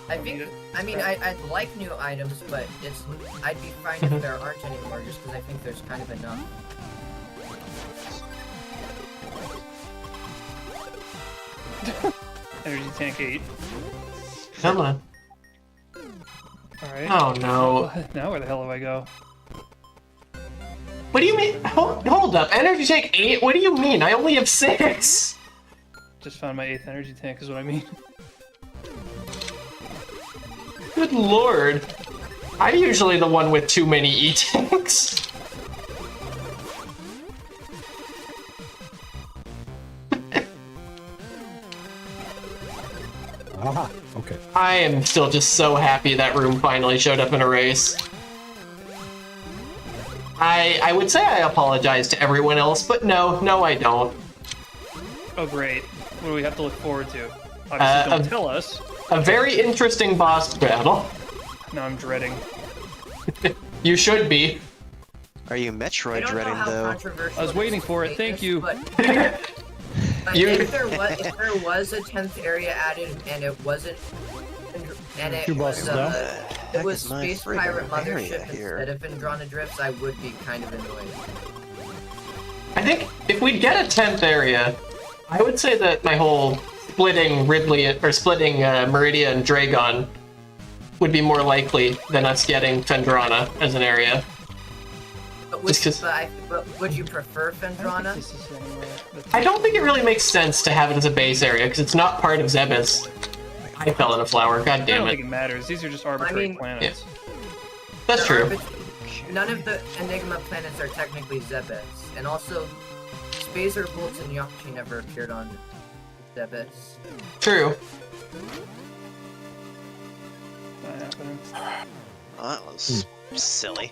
I'd like new items, but I'd be fine if there aren't anymore, just because I think there's kind of enough. Energy tank 8. Come on. Alright. Oh no. Now where the hell do I go? What do you mean? Hold up. Energy tank 8? What do you mean? I only have 6! Just found my 8th energy tank is what I mean. Good lord. I'm usually the one with too many E-tanks. Aha, okay. I am still just so happy that room finally showed up in a race. I would say I apologize to everyone else, but no, I don't. Oh great. What do we have to look forward to? Obviously don't tell us. A very interesting boss battle. Now I'm dreading. You should be. Are you I Metroid don't know dreading how though? controversial I was waiting this for it, will thank make this, you. But You- if there was a 10th area added and it wasn't, and it Two was bosses now? it Heck was is my Space friggin' Pirate area Mothership here? instead of Vendrona Drifts, I would be kind of annoyed. I think if we get a 10th area, I would say that my whole splitting Meridia and Dragon would be more likely than us getting Fendrana as an area. But Just 'cause- would you prefer Vendrona? This is anywhere. That's- I don't think it really makes sense to have it as a base area because it's not part of Zebes. I fell in a flower. God I damn don't it. think it matters. These are just arbitrary mean- planets. That's true. none of the Enigma planets are technically Zebes, and also Spacer, Bolts, and Yakchi never appeared on Zebes. True. Not happening. Well, that was silly.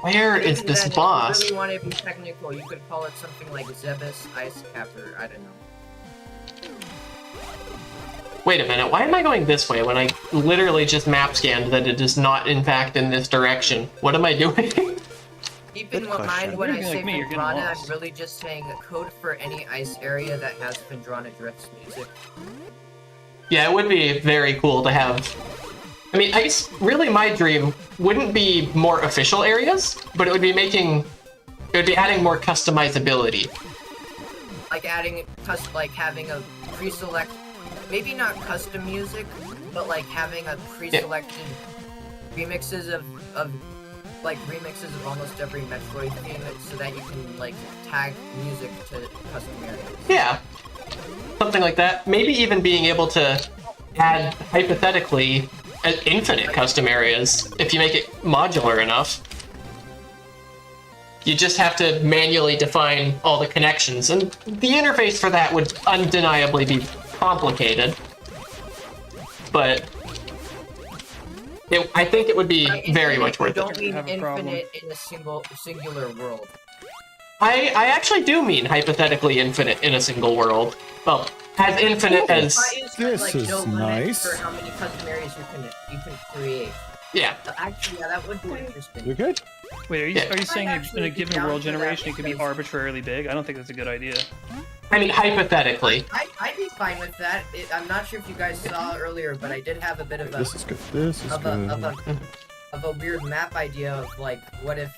Where is Even this then, boss? If you really want to be technical, you could call it something like Zebes Ice Cap, or I don't know. Wait a minute, why am I going this way when I literally just map scanned that it is not in fact in this direction? What am I doing? Keep in Good mind question. when I You're say like me, you're getting Vendrana, lost. I'm really just saying a code for any ice area that has Vendrana Drift's music. Yeah, it would be very cool to have. I mean, I guess really my dream wouldn't be more official areas, but it would be adding more customizability. Like having a pre-select, maybe not custom music, but like having a pre-selected remixes of almost every Metroid theme, so that you can like tag music to custom areas. Yeah, something like that. Maybe even being able to add, hypothetically, infinite custom areas if you make it modular enough. You just have to manually define all the connections, and the interface for that would undeniably be complicated. But I think it would be very much worth it. Don't mean Have a problem. infinite in a singular world. I actually do mean hypothetically infinite in a single world. Well, as infinite as... This is no limit nice. for how many custom areas you can create. Yeah. Actually, yeah, that would be interesting. You good? Wait, are you Yeah. saying in a given down world for that generation it could be because- arbitrarily big? I don't think that's a good idea. I mean, hypothetically. I'd be fine with that. I'm not sure if you guys saw earlier, but I did have a bit of a This is good. This is good. of a weird map idea of like, what if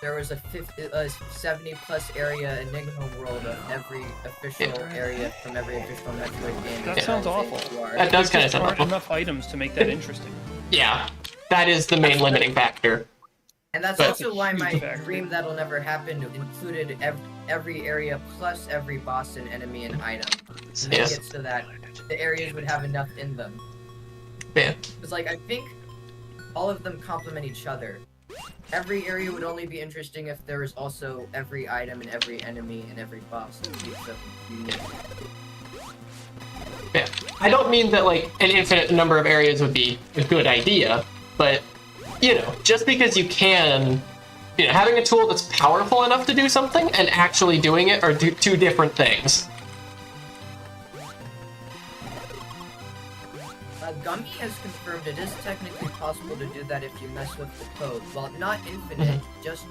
there was a 70+ area Enigma world of every official area from every official Metroid game. That sounds awful. That does kind of There sound aren't awful. enough items to make that interesting. Yeah. That is the main limiting factor. And that's But- also why my Huge factor. dream that'll never happen included every area plus every boss and enemy and item. To make Yes. it so that the areas would have enough in them. Yeah. Because, like, I think all of them complement each other. Every area would only be interesting if there was also every item and every enemy and every boss to keep them unique. Yeah. I don't mean that, like, an infinite number of areas would be a good idea, but, you know, just because you can, you know, having a tool that's powerful enough to do something and actually doing it are two different things. Gummy has confirmed it is technically possible to do that if you mess with the code. Well, not infinite, just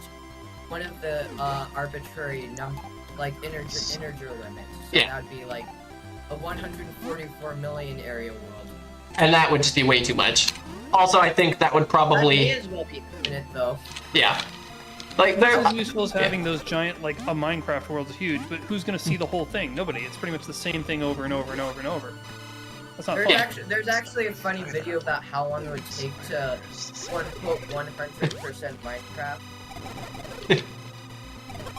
one of the arbitrary integer limits. So Yeah. that would be like a 144 million area world. And that would just be way too much. Also, I think that would That probably, may as well be infinite though. yeah. Like, It's there, as useful as having those giant, like, a Minecraft world is huge, but who's going to see the whole thing? Nobody. It's pretty much the same thing over and over and over and over. That's not fun. There's actually a funny video about how long it would take to quote-unquote 100% Minecraft.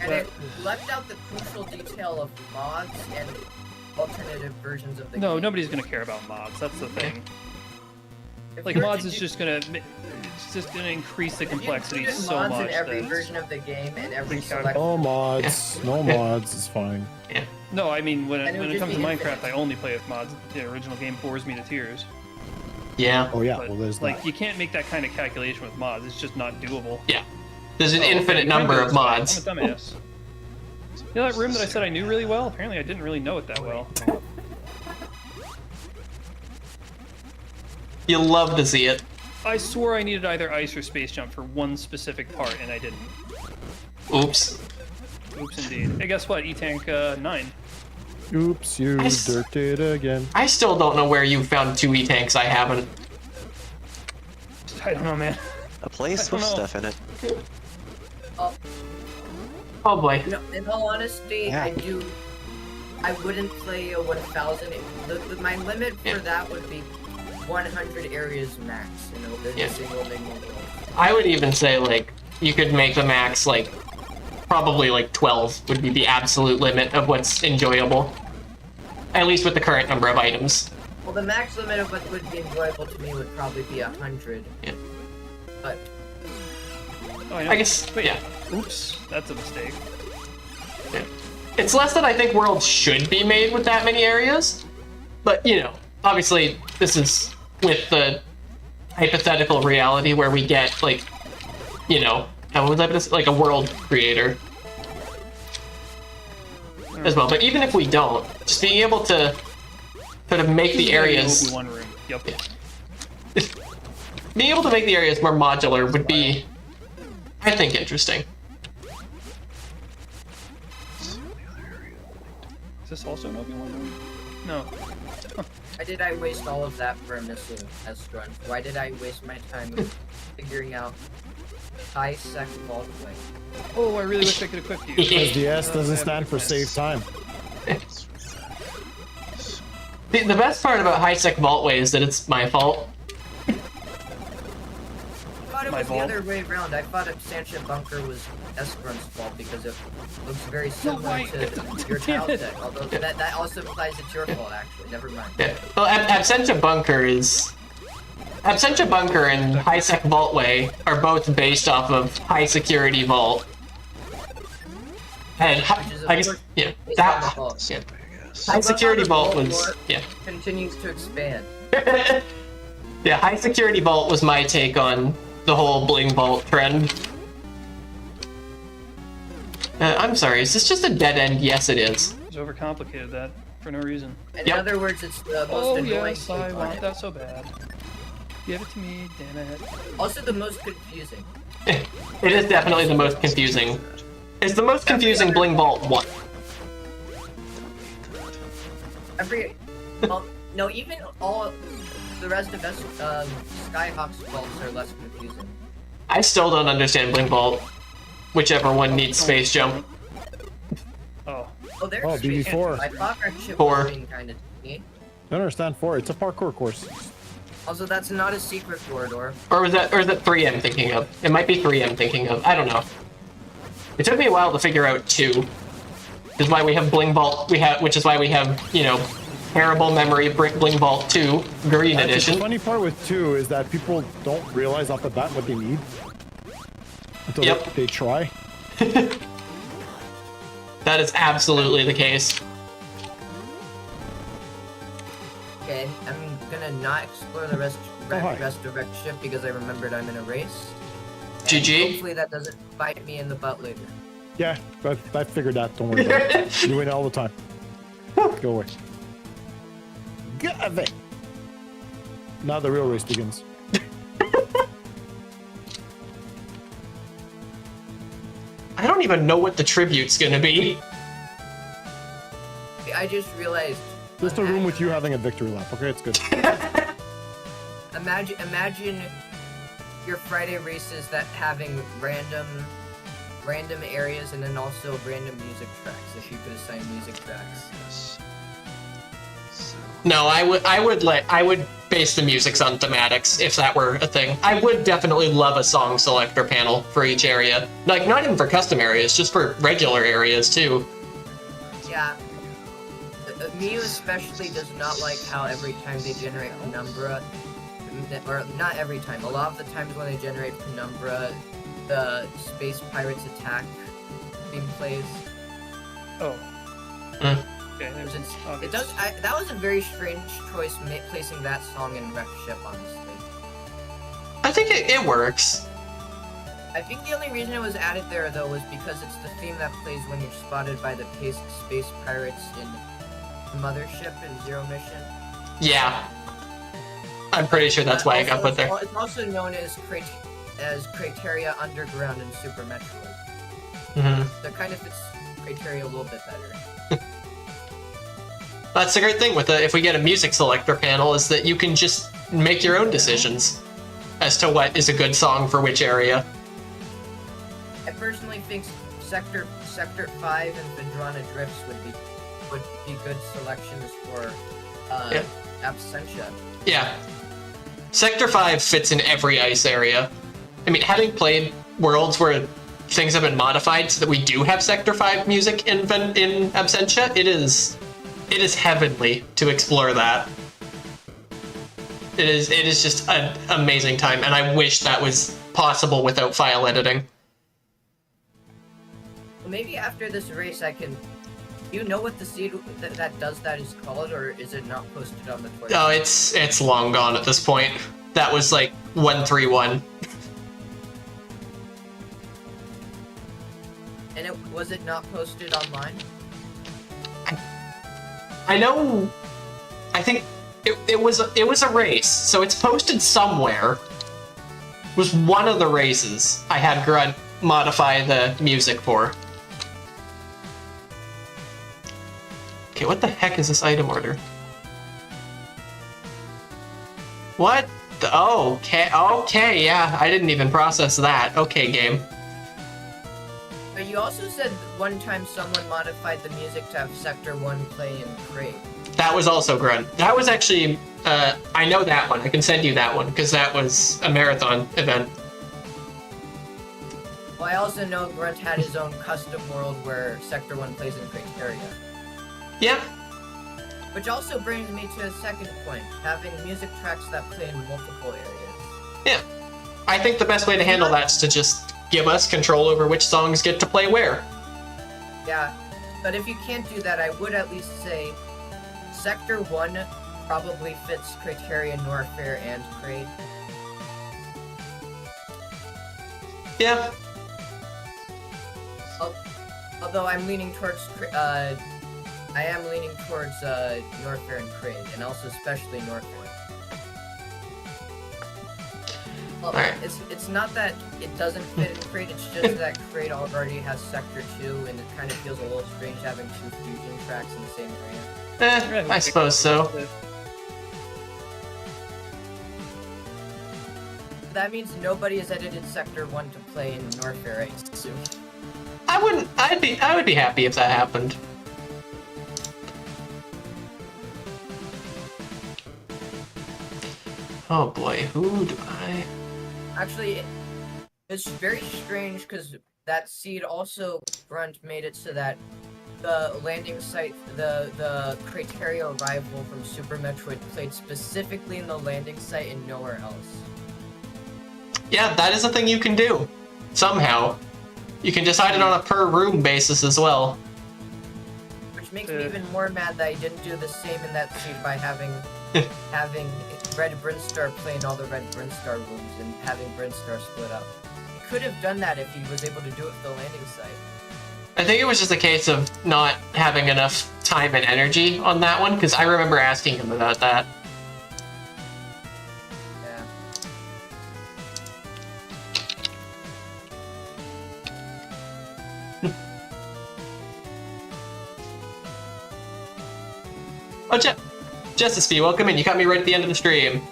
And it left out the crucial detail of mods and alternative versions of the No, game. nobody's going to care about mods. That's the thing. If Like, you were mods to is do- just going to... It's just going to increase the if you complexity included so mods much in every that... version of the game and every Think out- select. No mods. No mods. It's fine. No, I mean, when And it would it just comes to be Minecraft, infinite. I only play with mods. The original game bores me to tears. yeah. Oh yeah. But, Well, there's like, that. you can't make that kind of calculation with mods. It's just not doable. There's an Oh, okay, infinite you number can do of this, but mods. I'm a dumbass. You know that room that I said I knew really well? Apparently I didn't really know it that well. You love to see it. I swore I needed either ice or space jump for one specific part, and I didn't. Oops. Oops, indeed. Hey, guess what? E-Tank 9. Oops, you I s- dirked it again. I still don't know where you found 2 E-tanks I haven't. I don't know, man. A place with I don't know. stuff in it. Oh boy. You know, in all honesty, Yeah. I wouldn't play a 1,000. My limit for Yeah. that would be 100 areas max, you know, the Yeah. single Enigma world. I would even say, like, you could make the max, like, probably like 12 would be the absolute limit of what's enjoyable. At least with the current number of items. Well, the max limit of what would be enjoyable to me would probably be 100. Yeah. But Oh, I know. I guess, Wait. yeah. Oops, that's a mistake. Yeah. Oops, that's a mistake. Yeah. It's less that I think worlds should be made with that many areas, but you know, obviously this is with the hypothetical reality where we get like, you know, how was that like a world creator as well. But even if we don't, just being able to sort of make the areas, Obi-Wan room. Yep. being able to make the areas more modular would be, I think, interesting. Is this also an Obi-Wan room? No. Why did I waste all of that for a missile S-run? Why did I waste my time figuring out high sec vault way? Oh, I really wish I could equip you. Because the S doesn't I have stand for defense. save time. The best part about high sec vaultway is that it's my fault. I thought it My was the fault. other way around. I thought Absentia Bunker was S-run's fault because it looks very similar why? to your Damn tile it. deck. Although that also implies it's your fault, actually. Never mind. Yeah. Well, Absentia Bunker and High Sec Vaultway are both based off of High Security Vault. And Which is, of I guess, course, yeah, based on the that, vault. yeah. High Security Vault was, yeah. Continues to expand. Yeah, High Security Vault was my take on the whole Bling Vault trend. I'm sorry, is this just a dead end? Yes, it is. It's overcomplicated that for no reason. In Yep. other words, it's the most Oh annoying yes, take I on want it. that so bad. Give it to me, damn it. Also the most confusing. It is definitely the most confusing. It's the most confusing Bling Vault 1. Well, no, even all the rest of us, Skyhawk's vaults are less confusing. I still don't understand Bling Vault. Whichever one needs Space Jump. Oh, Oh, there's Oh, Space BB4. Jump. I thought our ship Four. was being kind of neat. Don't understand 4. It's a parkour course. Also, that's not a secret corridor. Or is that 3 I'm thinking of? It might be 3 I'm thinking of. I don't know. It took me a while to figure out 2. Which is why we have Bling Vault. Which is why we have, you know, terrible memory Bling Vault 2 Green The Edition. funny part with 2 is that people don't realize off the bat what they need until Yep. they try. That is absolutely the case. Okay, I'm gonna not explore the rest hi. of Wreck Ship because I remembered I'm in a race. And GG. Hopefully that doesn't bite me in the butt later. Yeah, I figured that. Don't worry about it. You win all the time. Go away. Get away. Now the real race begins. I don't even know what the tribute's gonna be. I just realized. Just a room with you having a victory lap. Okay, it's good. Imagine your Friday races that having random areas and then also random music tracks. If you could assign music tracks. No, I would base the musics on thematics if that were a thing. I would definitely love a song selector panel for each area. Like, not even for custom areas, just for regular areas too. Yeah. Miu especially does not like how every time they generate Penumbra, or not every time, a lot of the times when they generate Penumbra, the Space Pirates attack theme plays. oh. Mm. Okay, there's It does. That was a very strange choice, placing that song in Wreck Ship, honestly. I think it works. I think the only reason it was added there, though, was because it's the theme that plays when you're spotted by the Space Pirates in the Mothership in Zero Mission. Yeah. I'm pretty sure that's why it got put there. It's also known as Criteria Underground in Super Metroid. Mm-hmm. So it kind of fits Criteria a little bit better. That's the great thing with if we get a music selector panel, is that you can just make your own decisions as to what is a good song for which area. I personally think Sector 5 and Vendrana Drifts would be good selections for Yeah. Absentia. Yeah. Sector 5 fits in every ice area. I mean, having played worlds where things have been modified so that we do have Sector 5 music in Absentia, it is heavenly to explore that. It is just an amazing time, and I wish that was possible without file editing. Maybe after this race I can... Do you know what the seed that does that is called, or is it not posted on the Twitter? Oh, it's long gone at this point. That was like 131. And was it not posted online? I know. I think it was a race, so it's posted somewhere. It was one of the races I had Grunt modify the music for. Okay, what the heck is this item order? What? Okay, yeah, I didn't even process that. Okay, game. But you also said one time someone modified the music to have Sector 1 play in Crate. That was also Grunt. That was actually, I know that one. I can send you that one, because that was a marathon event. Well, I also know Grunt had his own custom world where Sector 1 plays in Criteria. Yeah. Which also brings me to a second point, having music tracks that play in multiple areas. Yeah. I think the best way to handle that is to just give us control over which songs get to play where. Yeah, but if you can't do that, I would at least say Sector 1 probably fits Criteria, Norfair, and Crate. Yeah. Although I'm leaning towards Norfair and Crate, and also especially Norfair. Well, Alright. It's not that it doesn't fit in Crate, it's just that Crate already has Sector 2, and it kind of feels a little strange having two fusion tracks in the same arena. I suppose so. That means nobody has edited Sector 1 to play in Norfair, I assume. I would be happy if that happened. Oh boy, who do I... Actually, it's very strange because that seed also, Grunt made it so that the landing site, the Criteria rival from Super Metroid played specifically in the landing site and nowhere else. Yeah, that is a thing you can do. Somehow. You can decide it on a per room basis as well. Which makes me even more mad that I didn't do the same in that seed by having Red Brinstar play in all the Red Brinstar rooms and having Brinstar split up. He could have done that if he was able to do it at the landing site. I think it was just a case of not having enough time and energy on that one, because I remember asking him about that. Yeah. Oh, Justice Fee, welcome in. You got me right at the end of the stream.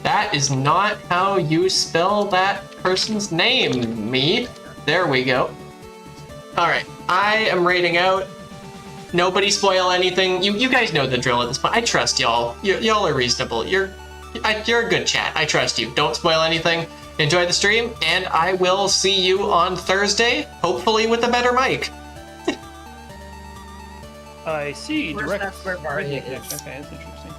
That is not how you spell that person's name, me. There we go. Alright, I am rating out. Nobody spoil anything. You guys know the drill at this point. I trust y'all. Y'all are reasonable. You're a good chat. I trust you. Don't spoil anything. Enjoy the stream, and I will see you on Thursday, hopefully with a better mic. I see. Of course, Direct that's where Varia radio is. connection. Okay, that's interesting.